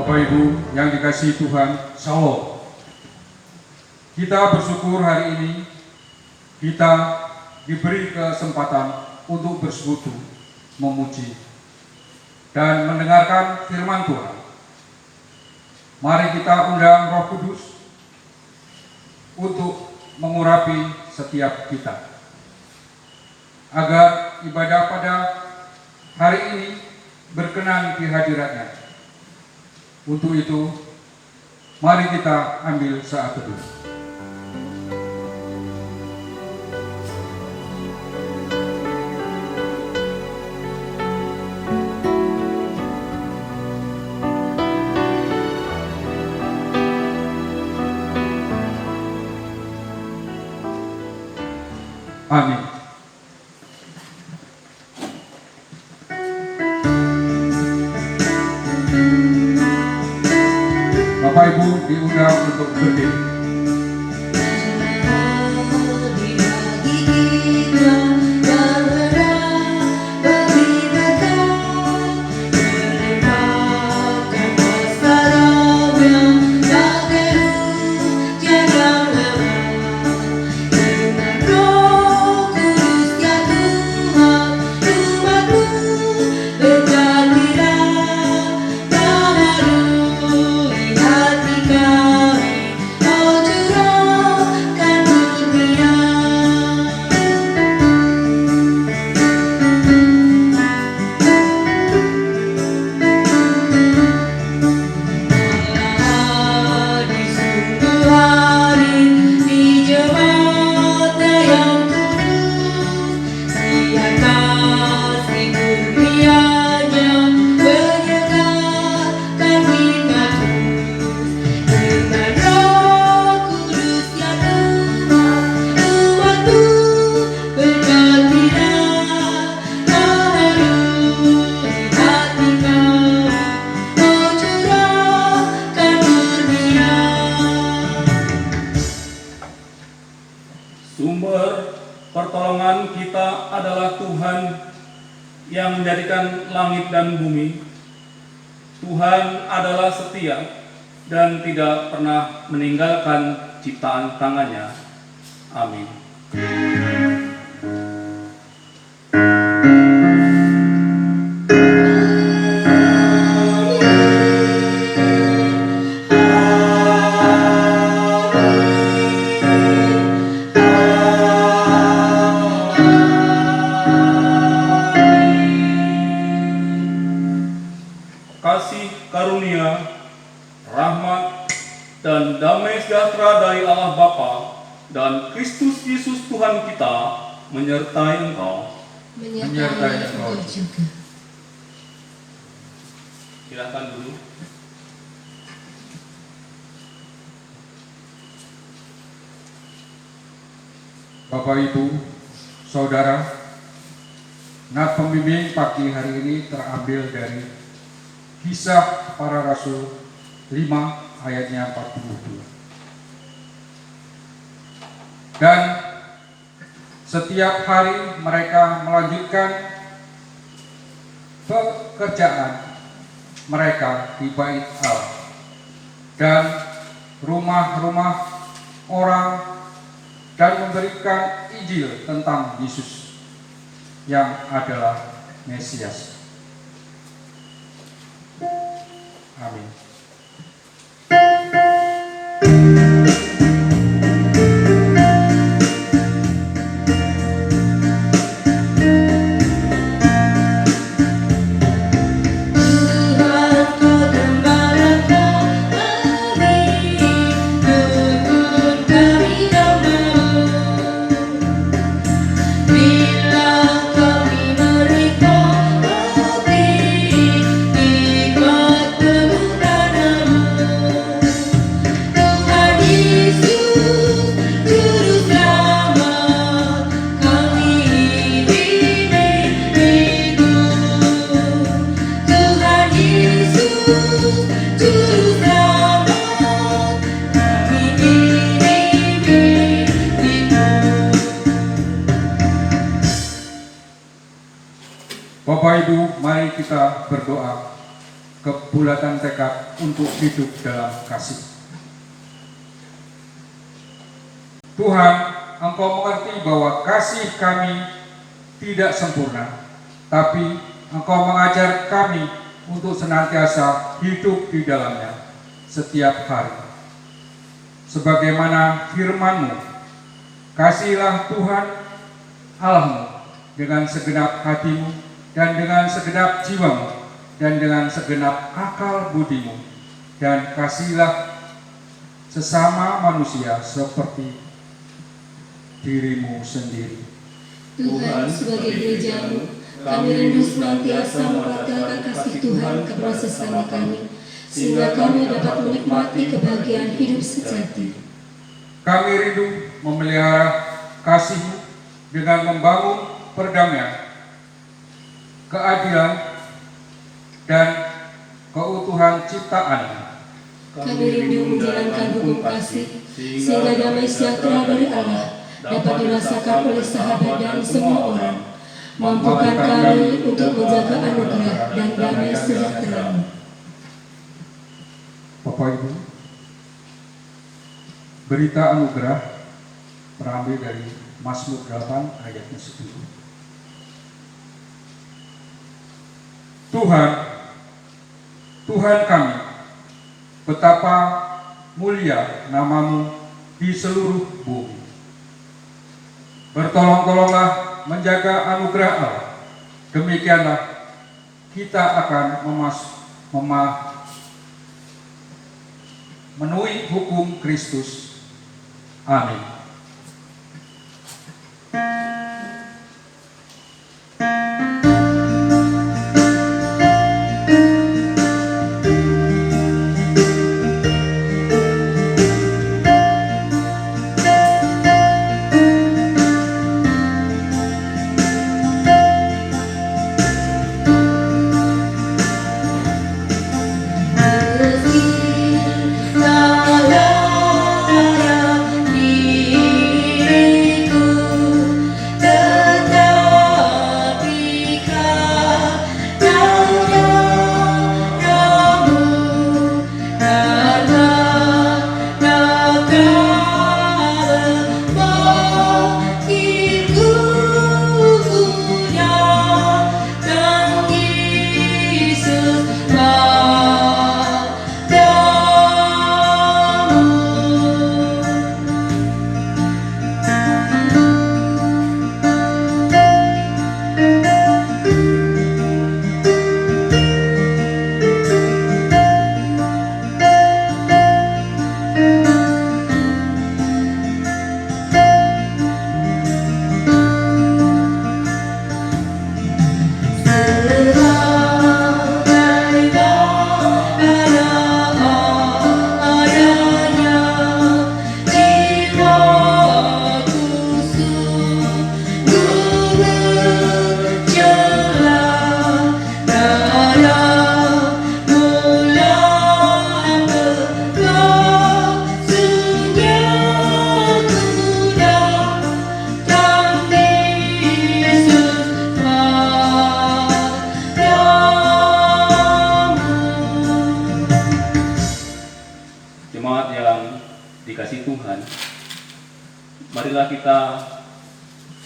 Bapak Ibu yang dikasihi Tuhan, Shalom. Kita bersyukur hari ini kita diberi kesempatan untuk bersekutu, memuji, dan mendengarkan firman Tuhan. Mari kita undang Roh Kudus untuk mengurapi setiap kita, agar ibadah pada hari ini berkenan di hadirat-Nya. Untuk itu, mari kita ambil saat teduh. Amin. Bapak Ibu diundang untuk berdiri. Sumber pertolongan kita adalah Tuhan yang menjadikan langit dan bumi. Tuhan adalah setia dan tidak pernah meninggalkan ciptaan tangannya. Amin. Kasih karunia, rahmat, dan damai sejahtera dari Allah Bapa dan Kristus Yesus Tuhan kita menyertai engkau. Menyertai engkau juga. Silakan dulu. Bapak Ibu, Saudara, nat pembimbing pagi hari ini terambil dari Kisah Para Rasul 5 ayatnya 42. Dan setiap hari mereka melanjutkan pekerjaan mereka di Bait Allah dan rumah-rumah orang dan memberikan Injil tentang Yesus yang adalah Mesias. Amin. Bapak Ibu, mari kita berdoa kebulatan tekad untuk hidup dalam kasih. Tuhan, Engkau mengerti bahwa kasih kami tidak sempurna, tapi Engkau mengajar kami untuk senantiasa hidup di dalamnya setiap hari. Sebagaimana firman-Mu, kasihilah Tuhan Allahmu dengan segenap hatimu dan dengan segenap jiwamu dan dengan segenap akal budimu, dan kasihilah sesama manusia seperti dirimu sendiri. Tuhan, sebagai gereja-Mu, kami rindu senantiasa mengatakan kasih Tuhan kepada sesama kami, sehingga kami dapat menikmati kebahagiaan hidup sejati. Kami rindu memelihara kasih-Mu dengan membangun perdamaian, keadilan, dan keutuhan ciptaan. Kami rindu menjalankan hukum kasih, sehingga damai sejahtera dari Allah dapat dirasakan oleh sahabat dan semua orang. Mampukan kami untuk menjaga anugerah dan damai sejahtera-Mu. Bapak Ibu, berita anugerah terambil dari Mazmur 8 ayatnya 10. Tuhan kami, betapa mulia nama-Mu di seluruh bumi. Bertolong-tolonglah menjaga anugerah Allah. Demikianlah kita akan memenuhi hukum Kristus. Amin. dikasih Tuhan, marilah kita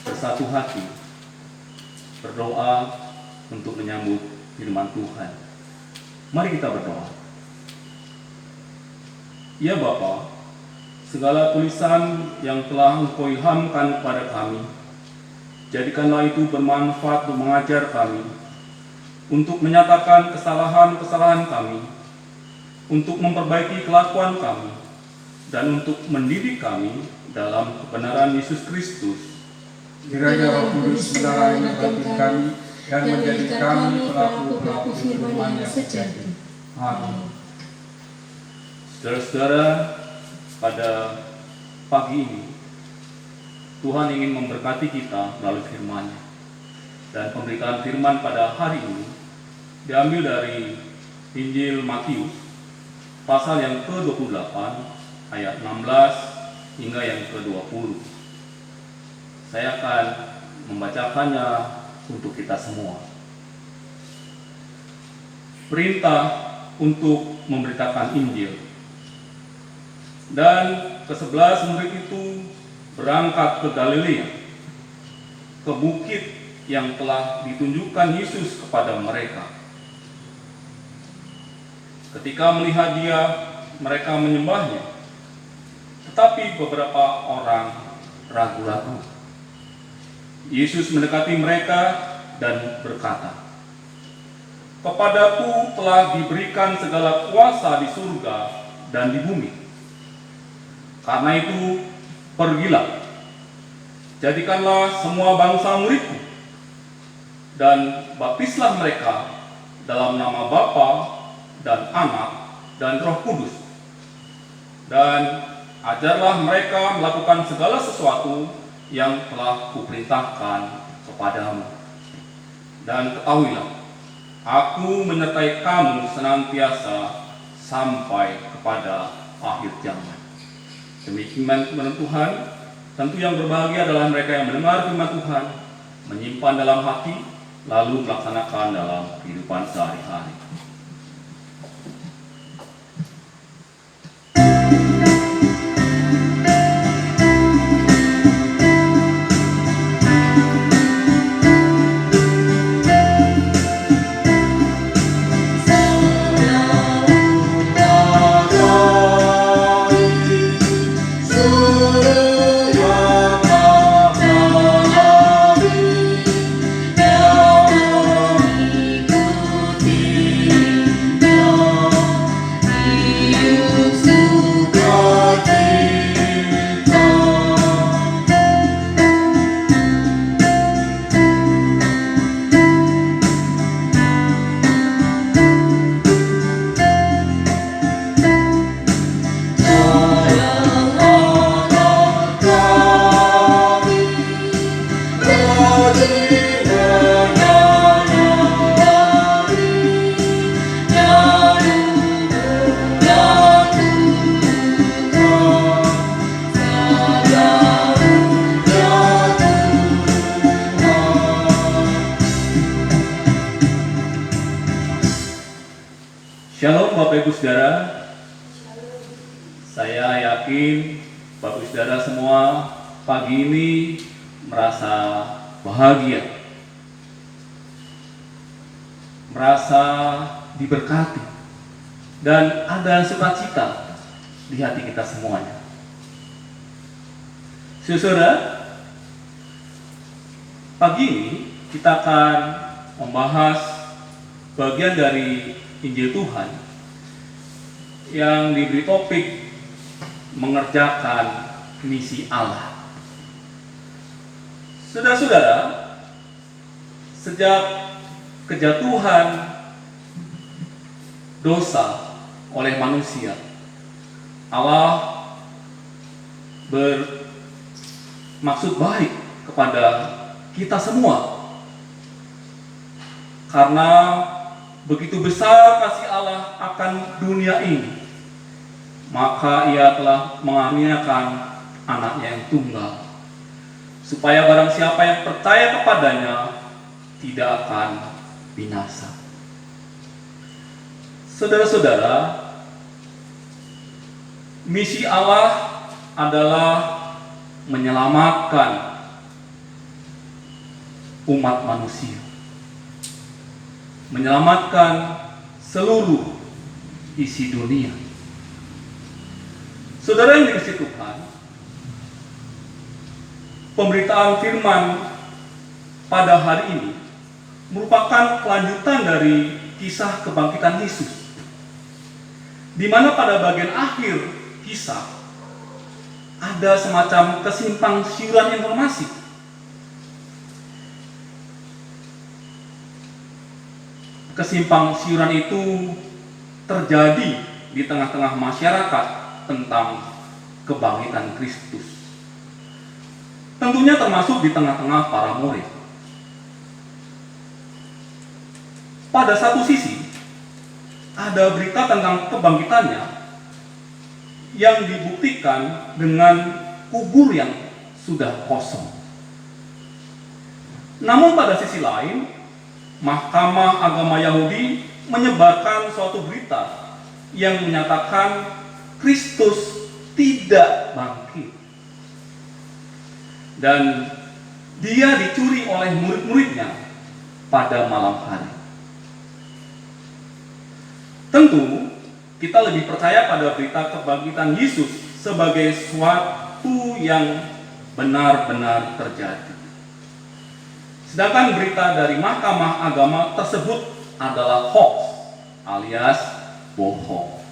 bersatu hati berdoa untuk menyambut firman Tuhan. Mari kita berdoa. Ya Bapa, segala tulisan yang telah Engkau ilhamkan kepada kami, jadikanlah itu bermanfaat untuk mengajar kami, untuk menyatakan kesalahan-kesalahan kami, untuk memperbaiki kelakuan kami, dan untuk mendidik kami dalam kebenaran Yesus Kristus. Kiranya Roh Kudus menerangi hati kami dan menjadikan kami pelaku-pelaku firman yang sejati. Amin. Saudara-saudara, pada pagi ini Tuhan ingin memberkati kita melalui firman-Nya. Dan pemberitaan firman pada hari ini diambil dari Injil Matius pasal yang ke-28 ayat 16 hingga yang ke-20. Saya akan membacakannya untuk kita semua. perintah untuk memberitakan Injil. Dan ke-11 murid itu berangkat ke Galilea, ke bukit yang telah ditunjukkan Yesus kepada mereka. Ketika melihat dia, mereka menyembahnya, tetapi beberapa orang ragu-ragu. Yesus mendekati mereka dan berkata, "Kepadaku telah diberikan segala kuasa di surga dan di bumi. Karena itu, pergilah, jadikanlah semua bangsa muridku, dan baptislah mereka dalam nama Bapa dan Anak dan Roh Kudus. Dan ajarlah mereka melakukan segala sesuatu yang telah kuperintahkan kepadamu. Dan ketahuilah, Aku menyertai kamu senantiasa sampai kepada akhir zaman." Demikian firman Tuhan. Tentu yang berbahagia adalah mereka yang mendengar firman Tuhan, menyimpan dalam hati, lalu melaksanakan dalam kehidupan sehari-hari. Shalom Bapak Ibu Saudara. Saya yakin Bapak Ibu Saudara semua pagi ini merasa bahagia, merasa diberkati, dan ada sukacita di hati kita semuanya. Saudara, pagi ini kita akan membahas bagian dari Injil Tuhan yang diberi topik mengerjakan misi Allah. Saudara-saudara, sejak kejatuhan dosa oleh manusia, Allah bermaksud baik kepada kita semua, karena begitu besar kasih Allah akan dunia ini, maka Ia telah mengaruniakan anaknya yang tunggal, supaya barang siapa yang percaya kepadanya tidak akan binasa. Saudara-saudara, misi Allah adalah menyelamatkan umat manusia, menyelamatkan seluruh isi dunia. Saudara yang dikasihi Tuhan, pemberitaan firman pada hari ini merupakan kelanjutan dari kisah kebangkitan Yesus, di mana pada bagian akhir kisah ada semacam kesimpang siuran informasi. Kesimpang siuran itu terjadi di tengah-tengah masyarakat tentang kebangkitan Kristus. Tentunya termasuk di tengah-tengah para murid. Pada satu sisi, ada berita tentang kebangkitannya yang dibuktikan dengan kubur yang sudah kosong. Namun pada sisi lain, Mahkamah Agama Yahudi menyebarkan suatu berita yang menyatakan Kristus tidak bangkit. Dan dia dicuri oleh murid-muridnya pada malam hari. Tentu, kita lebih percaya pada berita kebangkitan Yesus sebagai suatu yang benar-benar terjadi. Sedangkan berita dari Mahkamah Agama tersebut adalah hoax alias bohong.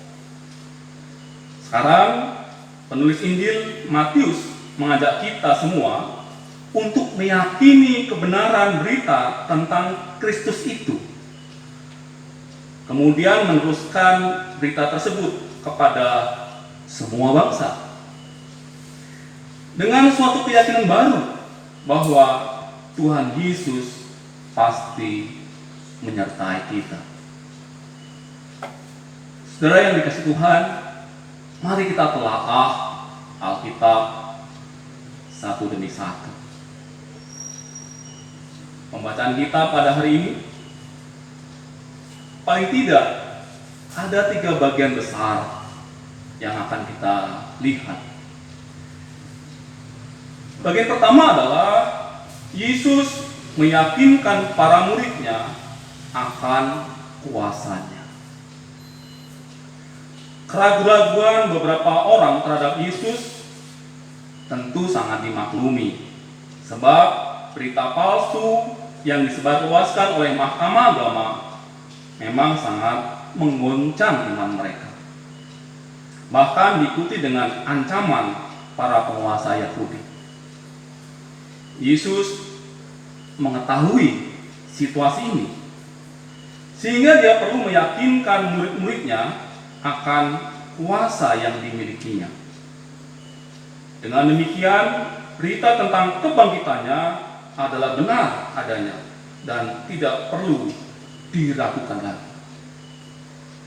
Sekarang, penulis Injil Matius mengajak kita semua untuk meyakini kebenaran berita tentang Kristus itu. Kemudian meneruskan berita tersebut kepada semua bangsa. Dengan suatu keyakinan baru bahwa Tuhan Yesus pasti menyertai kita. Saudara yang dikasihi Tuhan, mari kita telaah Alkitab satu demi satu. Pembacaan kita pada hari ini paling tidak ada 3 bagian besar yang akan kita lihat. Bagian pertama adalah Yesus meyakinkan para muridnya akan kuasanya. Keraguan-keraguan beberapa orang terhadap Yesus tentu sangat dimaklumi, sebab berita palsu yang disebarluaskan oleh Mahkamah Agama memang sangat menggoncang iman mereka. Bahkan diikuti dengan ancaman para penguasa Yahudi. Yesus mengetahui situasi ini, sehingga dia perlu meyakinkan murid-muridnya akan kuasa yang dimilikinya. Dengan demikian, berita tentang kebangkitannya adalah benar adanya dan tidak perlu diragukan lagi.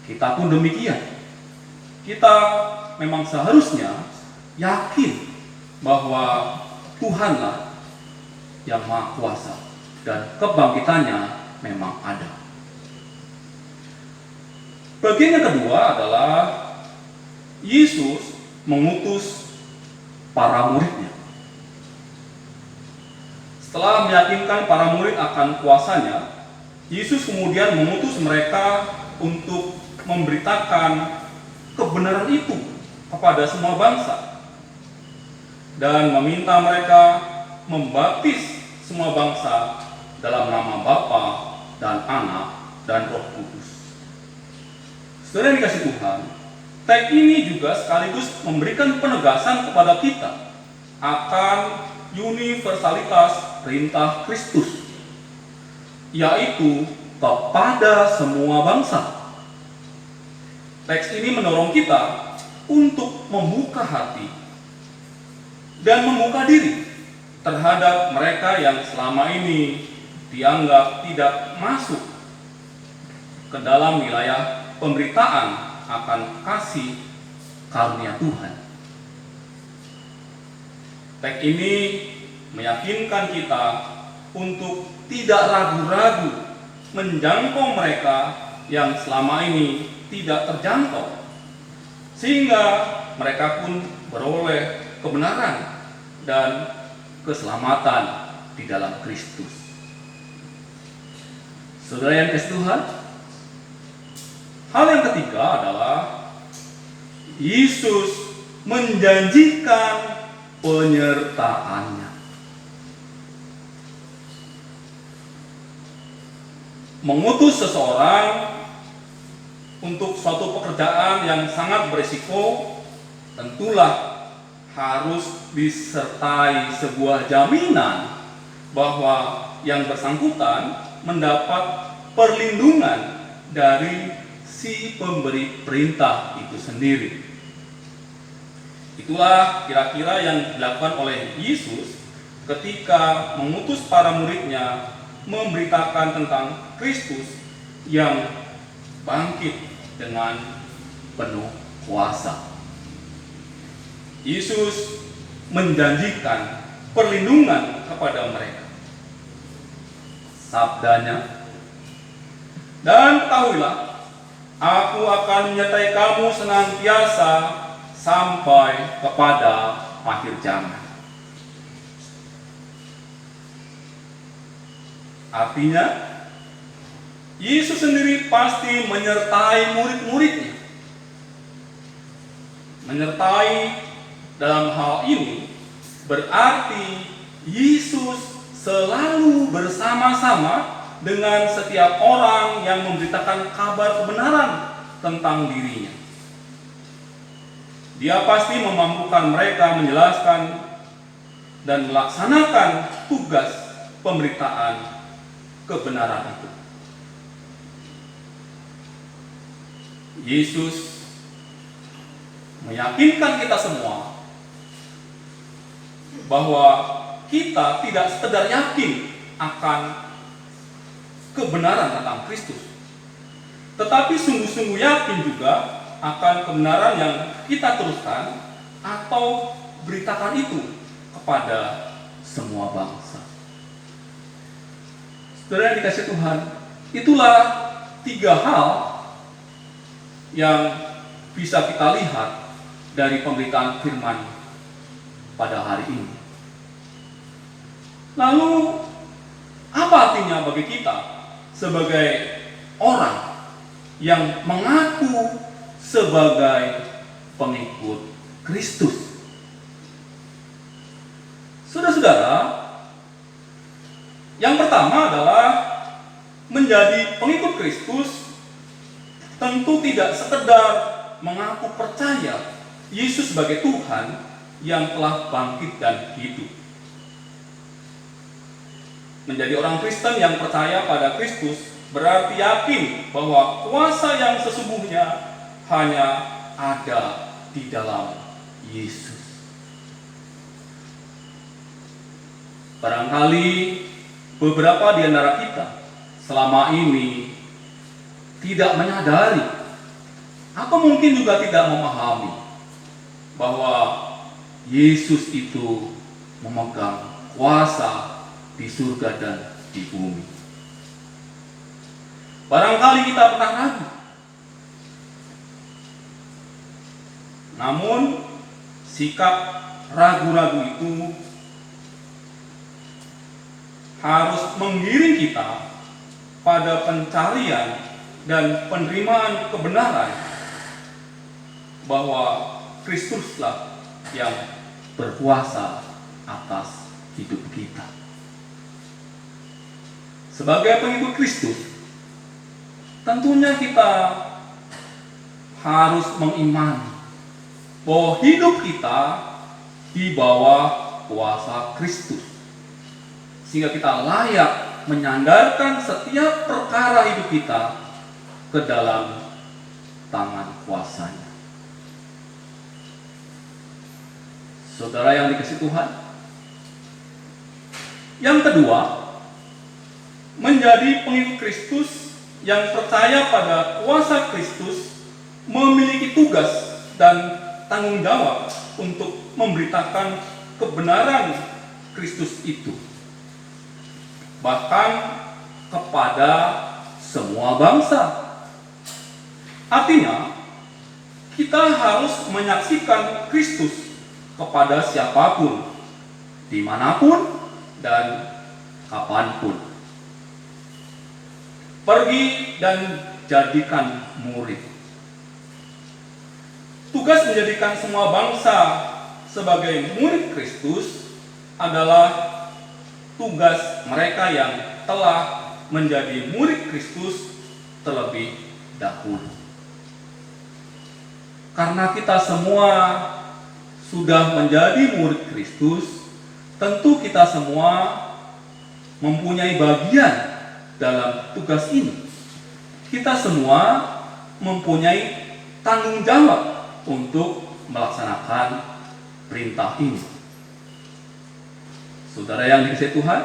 Kita pun demikian. Kita memang seharusnya yakin bahwa Tuhanlah yang Maha Kuasa dan kebangkitannya memang ada. Bagian yang kedua adalah Yesus mengutus para muridnya. Setelah meyakinkan para murid akan kuasanya, Yesus kemudian mengutus mereka untuk memberitakan kebenaran itu kepada semua bangsa dan meminta mereka membaptis semua bangsa dalam nama Bapa dan Anak dan Roh Kudus. Saudara yang dikasihi Tuhan, teks ini juga sekaligus memberikan penegasan kepada kita akan universalitas perintah Kristus, yaitu kepada semua bangsa. Teks ini mendorong kita untuk membuka hati dan membuka diri terhadap mereka yang selama ini dianggap tidak masuk ke dalam wilayah pemberitaan akan kasih karunia Tuhan. Teks ini meyakinkan kita untuk tidak ragu-ragu menjangkau mereka yang selama ini tidak terjangkau, sehingga mereka pun beroleh kebenaran dan keselamatan di dalam Kristus. Saudara yang dikasihi Tuhan, hal yang ketiga adalah Yesus menjanjikan penyertaannya. Mengutus seseorang untuk suatu pekerjaan yang sangat berisiko tentulah harus disertai sebuah jaminan bahwa yang bersangkutan mendapat perlindungan dari si pemberi perintah itu sendiri. Itulah kira-kira yang dilakukan oleh Yesus ketika mengutus para muridnya memberitakan tentang Kristus yang bangkit dengan penuh kuasa. Yesus menjanjikan perlindungan kepada mereka. Sabdanya, Dan ketahuilah, aku akan menyertai kamu senantiasa sampai kepada akhir zaman. Artinya, Yesus sendiri pasti menyertai murid-muridnya. Menyertai dalam hal ini berarti Yesus selalu bersama-sama dengan setiap orang yang memberitakan kabar kebenaran tentang dirinya. Dia pasti memampukan mereka menjelaskan dan melaksanakan tugas pemberitaan kebenaran itu. Yesus meyakinkan kita semua bahwa kita tidak sekedar yakin akan kebenaran tentang Kristus, tetapi sungguh-sungguh yakin juga akan kebenaran yang kita teruskan atau beritakan itu kepada semua bangsa. Saudara yang dikasihi Tuhan, itulah 3 hal yang bisa kita lihat dari pemberitaan firman pada hari ini. Lalu, apa artinya bagi kita sebagai orang yang mengaku sebagai pengikut Kristus? Saudara-saudara, yang pertama adalah menjadi pengikut Kristus tentu tidak sekedar mengaku percaya Yesus sebagai Tuhan yang telah bangkit dan hidup. Menjadi orang Kristen yang percaya pada Kristus berarti yakin bahwa kuasa yang sesungguhnya hanya ada di dalam Yesus. Barangkali beberapa di antara kita selama ini tidak menyadari atau mungkin juga tidak memahami bahwa Yesus itu memegang kuasa di surga dan di bumi. Barangkali kita pernah ragu. Namun sikap ragu-ragu itu harus mengiring kita pada pencarian dan penerimaan kebenaran bahwa Kristuslah yang berkuasa atas hidup kita. Sebagai pengikut Kristus, tentunya kita harus mengimani bahwa hidup kita di bawah kuasa Kristus, sehingga kita layak menyandarkan setiap perkara hidup kita ke dalam tangan kuasanya. Saudara yang dikasihi Tuhan, yang kedua, menjadi pengikut Kristus yang percaya pada kuasa Kristus memiliki tugas dan tanggung jawab untuk memberitakan kebenaran Kristus itu, bahkan kepada semua bangsa. Artinya, kita harus menyaksikan Kristus kepada siapapun, dimanapun dan kapanpun. Pergi dan jadikan murid. Tugas menjadikan semua bangsa sebagai murid Kristus adalah tugas mereka yang telah menjadi murid Kristus terlebih dahulu. Karena kita semua sudah menjadi murid Kristus, tentu kita semua mempunyai bagian dalam tugas ini. Kita semua mempunyai tanggung jawab untuk melaksanakan perintah ini. Saudara yang dikasihi Tuhan,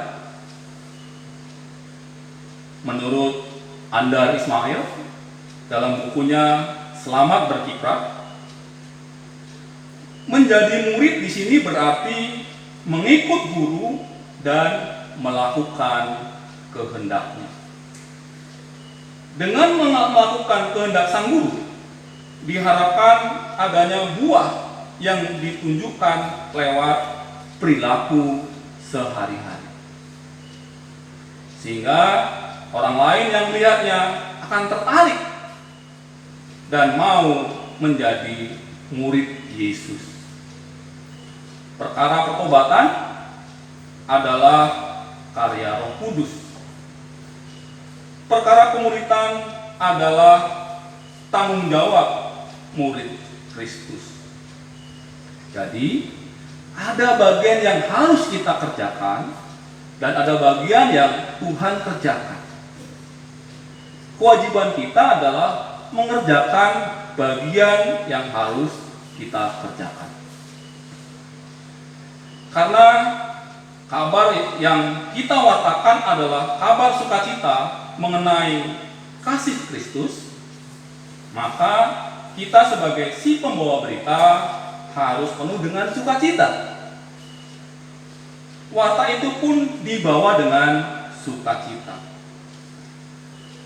menurut Andar Ismail dalam bukunya Selamat Berkiprah, menjadi murid di sini berarti mengikut guru dan melakukan kehendaknya. Dengan melakukan kehendak Sang Guru, diharapkan adanya buah yang ditunjukkan lewat perilaku sehari-hari. Sehingga orang lain yang melihatnya akan tertarik dan mau menjadi murid Yesus. Perkara pertobatan adalah karya Roh Kudus. Perkara kemuritan adalah tanggung jawab murid Kristus. Jadi, ada bagian yang harus kita kerjakan dan ada bagian yang Tuhan kerjakan. Kewajiban kita adalah mengerjakan bagian yang harus kita kerjakan. Karena kabar yang kita wartakan adalah kabar sukacita mengenai kasih Kristus, maka kita sebagai si pembawa berita harus penuh dengan sukacita. Warta itu pun dibawa dengan sukacita.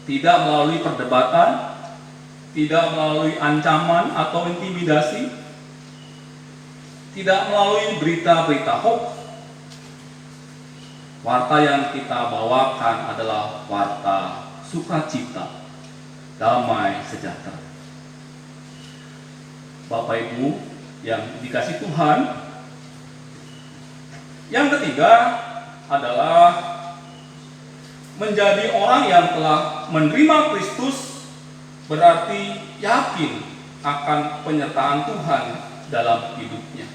Tidak melalui perdebatan, tidak melalui ancaman atau intimidasi, tidak melalui berita-berita hoax. Warta yang kita bawakan adalah warta sukacita, damai sejahtera. Bapak Ibu yang dikasih Tuhan, yang ketiga adalah menjadi orang yang telah menerima Kristus, berarti yakin akan penyertaan Tuhan dalam hidupnya.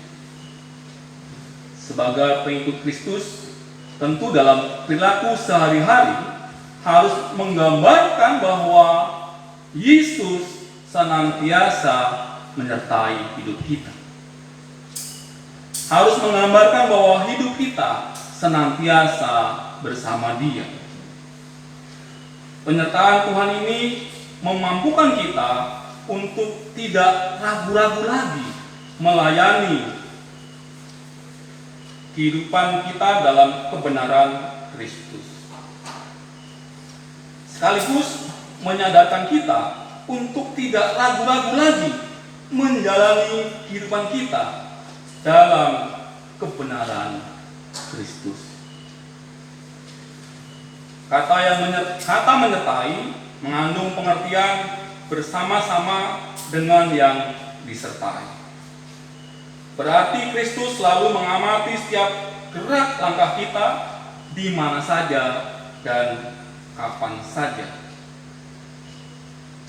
Sebagai pengikut Kristus, tentu dalam perilaku sehari-hari harus menggambarkan bahwa Yesus senantiasa menyertai hidup kita. Harus menggambarkan bahwa hidup kita senantiasa bersama Dia. Penyertaan Tuhan ini memampukan kita untuk tidak ragu-ragu lagi melayani kehidupan kita dalam kebenaran Kristus. Sekaligus menyadarkan kita untuk tidak ragu-ragu lagi menjalani kehidupan kita dalam kebenaran Kristus. Kata menyertai mengandung pengertian bersama-sama dengan yang disertai. Berarti Kristus selalu mengamati setiap gerak langkah kita di mana saja dan kapan saja.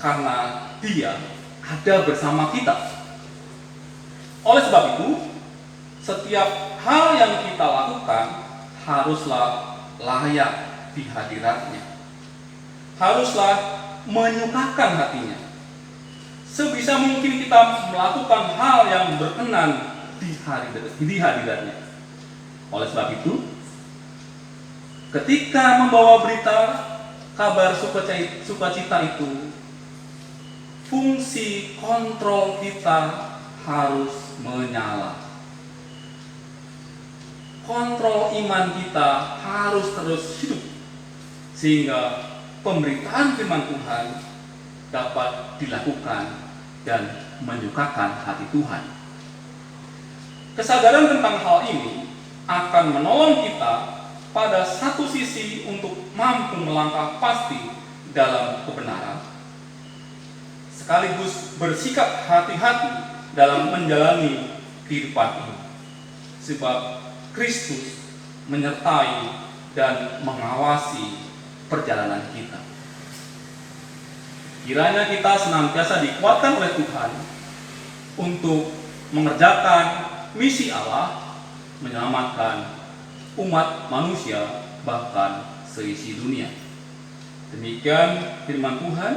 Karena Dia ada bersama kita. Oleh sebab itu, setiap hal yang kita lakukan haruslah layak di hadiratnya. Haruslah menyukakan hatinya. Sebisa mungkin kita melakukan hal yang berkenan di hadiratnya. Oleh sebab itu, ketika membawa berita kabar sukacita itu, fungsi kontrol kita harus menyala. Kontrol iman kita harus terus hidup, sehingga pemberitaan firman Tuhan dapat dilakukan dan menyukakan hati Tuhan. Kesadaran tentang hal ini akan menolong kita pada satu sisi untuk mampu melangkah pasti dalam kebenaran, sekaligus bersikap hati-hati dalam menjalani kehidupan ini. Sebab Kristus menyertai dan mengawasi perjalanan kita. Kiranya kita senantiasa dikuatkan oleh Tuhan untuk mengerjakan misi Allah, menyelamatkan umat manusia bahkan seisi dunia. Demikian firman Tuhan,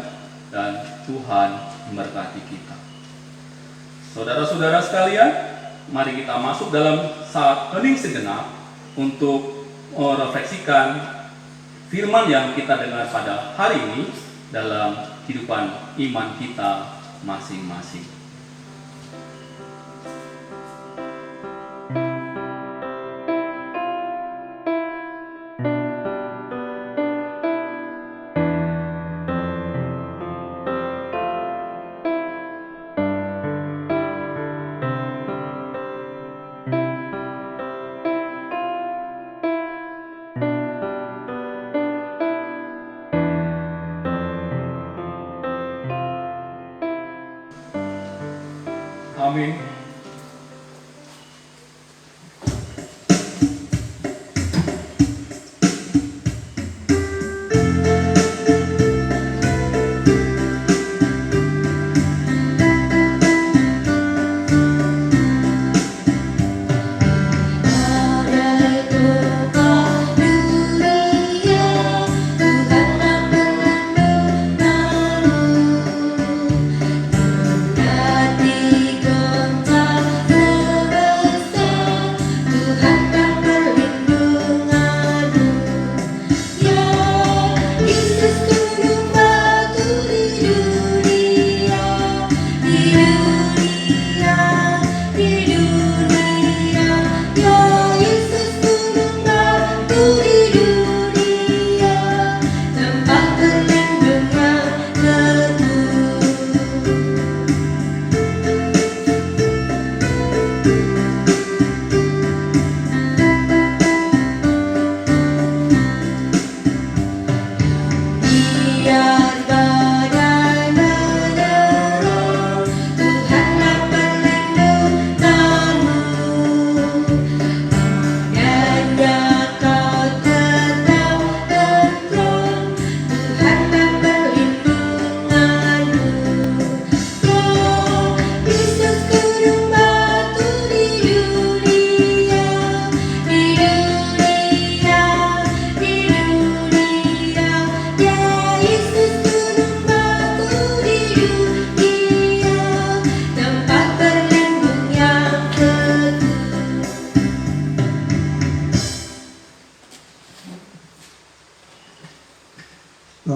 dan Tuhan memberkati kita. Saudara-saudara sekalian, mari kita masuk dalam saat hening sejenak untuk merefleksikan firman yang kita dengar pada hari ini dalam kehidupan iman kita masing-masing. Amin.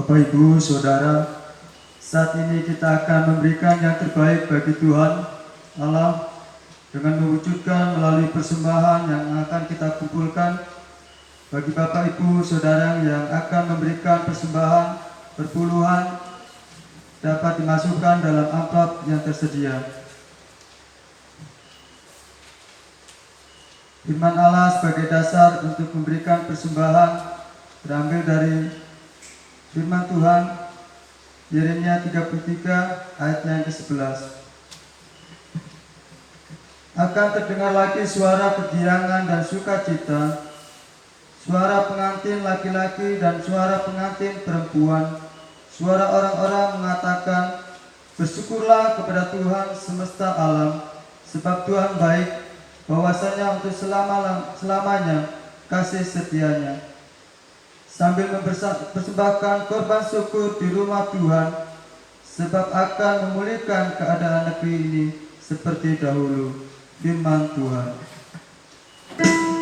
Bapak, Ibu, Saudara, saat ini kita akan memberikan yang terbaik bagi Tuhan Allah dengan mewujudkan melalui persembahan yang akan kita kumpulkan. Bagi Bapak, Ibu, Saudara yang akan memberikan persembahan berpuluhan dapat dimasukkan dalam amplop yang tersedia. Firman Allah sebagai dasar untuk memberikan persembahan terambil dari firman Tuhan Yeremia 33 ayat yang ke-11. Akan terdengar lagi suara kegirangan dan sukacita, suara pengantin laki-laki dan suara pengantin perempuan, suara orang-orang mengatakan, bersyukurlah kepada Tuhan semesta alam, sebab Tuhan baik, bahwasanya untuk selamanya kasih setianya. Sambil mempersembahkan korban syukur di rumah Tuhan, sebab akan memulihkan keadaan negeri ini seperti dahulu. Firman Tuhan. Hallelujah.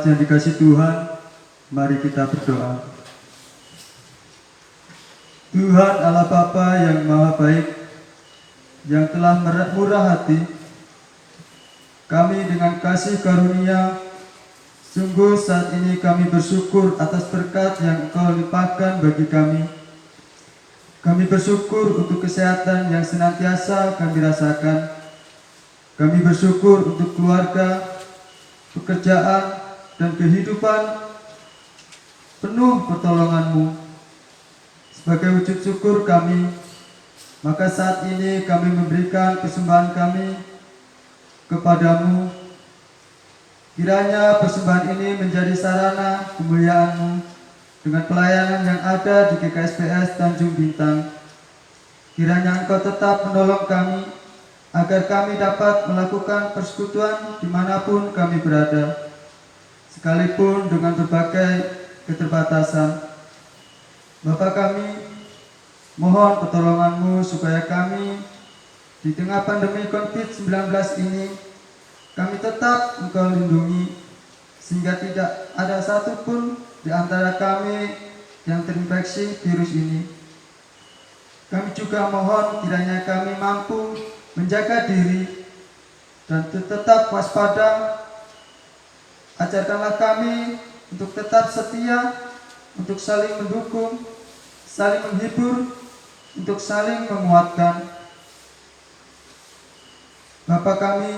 jemaat yang dikasihi Tuhan, mari kita berdoa. Tuhan Allah Bapa yang Maha Baik, yang telah murah hati, kami dengan kasih karunia, sungguh saat ini kami bersyukur atas berkat yang Engkau limpahkan bagi kami. Kami bersyukur untuk kesehatan yang senantiasa kami rasakan. Kami bersyukur untuk keluarga, pekerjaan, dan kehidupan penuh pertolongan-Mu. Sebagai wujud syukur kami, maka saat ini kami memberikan persembahan kami kepadamu. Kiranya persembahan ini menjadi sarana kemuliaan-Mu dengan pelayanan yang ada di GKSPS Tanjung Bintang. Kiranya Engkau tetap menolong kami, agar kami dapat melakukan persekutuan dimanapun kami berada, sekalipun dengan berbagai keterbatasan. Bapa kami, mohon pertolongan-Mu supaya kami di tengah pandemi COVID-19 ini, kami tetap Engkau lindungi, sehingga tidak ada satupun di antara kami yang terinfeksi virus ini. Kami juga mohon kiranya kami mampu menjaga diri dan tetap waspada. Ajarkanlah kami untuk tetap setia, untuk saling mendukung, saling menghibur, untuk saling menguatkan. Bapa kami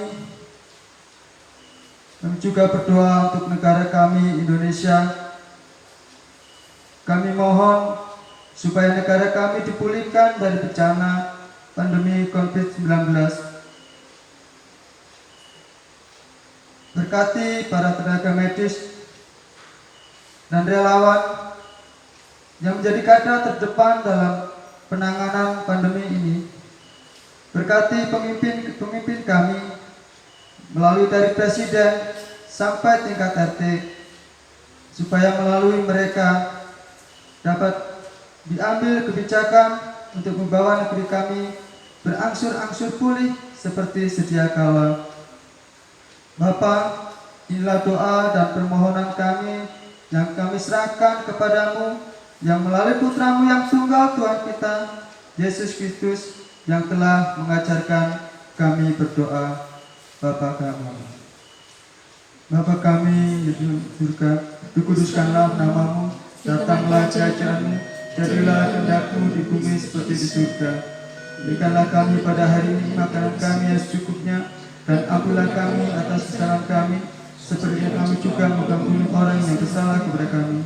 juga berdoa untuk negara kami Indonesia. Kami mohon supaya negara kami dipulihkan dari bencana pandemi COVID-19. Berkati para tenaga medis dan relawan yang menjadi garda terdepan dalam penanganan pandemi ini. Berkati pemimpin kami, melalui dari Presiden sampai tingkat RT, supaya melalui mereka dapat diambil kebijakan untuk membawa negeri kami berangsur-angsur pulih seperti sedia kala. Bapa, inilah doa dan permohonan kami yang kami serahkan kepadamu, yang melalui Putra-Mu yang tunggal Tuhan kita, Yesus Kristus, yang telah mengajarkan kami berdoa. Bapa kami di surga, dikuduskanlah nama-Mu, datanglah kerajaan-Mu, jadilah kehendak-Mu di bumi seperti di surga. Berikanlah kami pada hari ini makanan kami yang secukupnya, dan ampunilah kami atas kesalahan kami, seperti yang kami juga mengampuni orang yang bersalah kepada kami.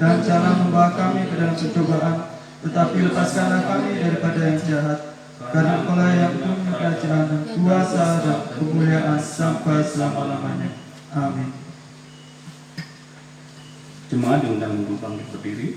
Dan jangan membawa kami ke dalam pencobaan, tetapi lepaskanlah kami daripada yang jahat. Karena Engkau yang punya kerajaan dan kuasa dan kemuliaan sampai selama-lamanya. Amin. Jemaat diundang untuk bangkit berdiri.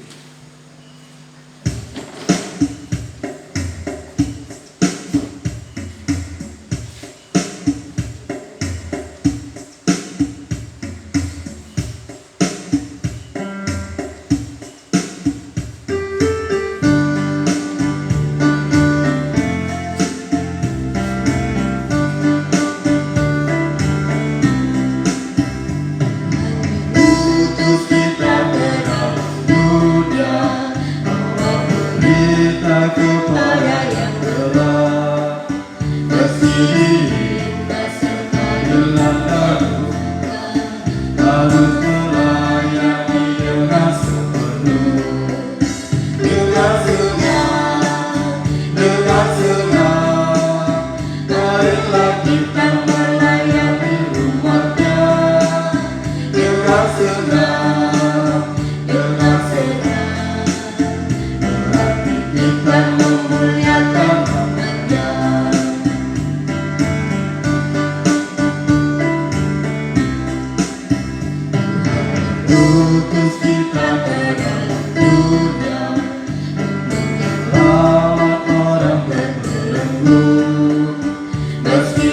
Meski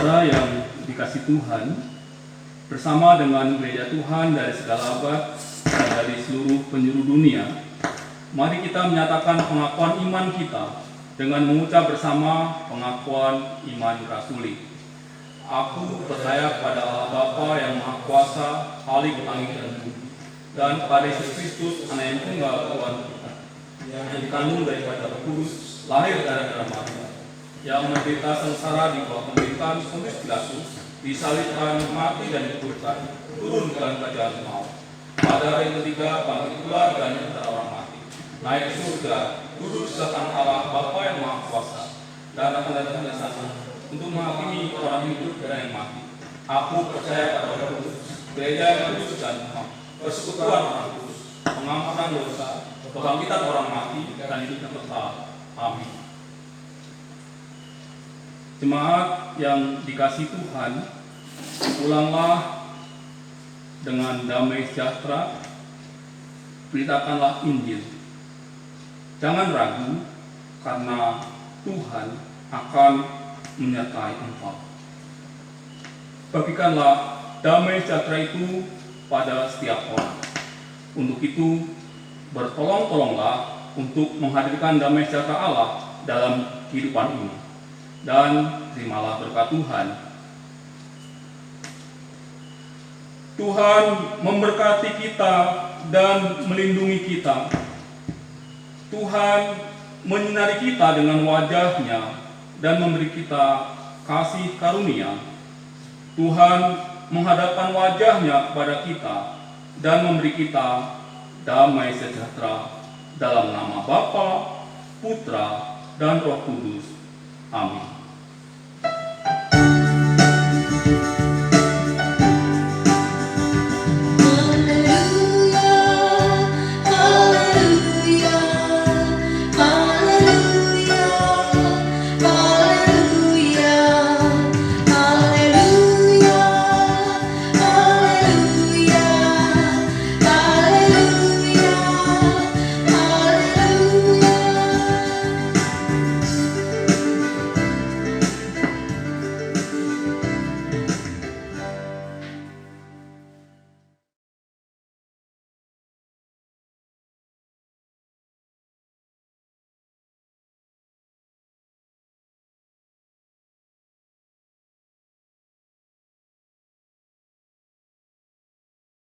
Saudara yang dikasih Tuhan, bersama dengan gereja Tuhan dari segala abad dan dari seluruh penjuru dunia, mari kita menyatakan pengakuan iman kita dengan mengucap bersama pengakuan iman rasuli. Aku percaya pada Allah Bapa yang Maha Kuasa, Halik langit dan bumi, dan pada Yesus Kristus, Anak yang tunggal Tuhan kita, yang dikandung daripada Roh Kudus, lahir dari darah Maria, yang menderita sengsara di bawah pemerintahan Pontius Pilatus, disalibkan, mati dan dikuburkan, turun ke dalam kerajaan maut. Pada hari ketiga bangkit pula dari antara orang mati, naik ke surga, duduk di sebelah Allah Bapa yang Maha Kuasa, dan akan datang dari sana untuk menghakimi orang hidup dan yang mati. Aku percaya pada Roh Kudus, gereja yang kudus dan Tuhan, persekutuan orang kudus, pengampunan dosa, kebangkitan orang mati, dan hidup yang kekal. Amin. Jemaat yang dikasih Tuhan, pulanglah dengan damai sejahtera, beritakanlah Injil. Jangan ragu, karena Tuhan akan menyertai engkau. Bagikanlah damai sejahtera itu pada setiap orang. Untuk itu, bertolong-tolonglah untuk menghadirkan damai sejahtera Allah dalam kehidupan ini. Dan terimalah berkat Tuhan. Tuhan memberkati kita dan melindungi kita. Tuhan menyinari kita dengan wajah-Nya dan memberi kita kasih karunia. Tuhan menghadapkan wajah-Nya kepada kita dan memberi kita damai sejahtera dalam nama Bapa, Putra, dan Roh Kudus. Amin.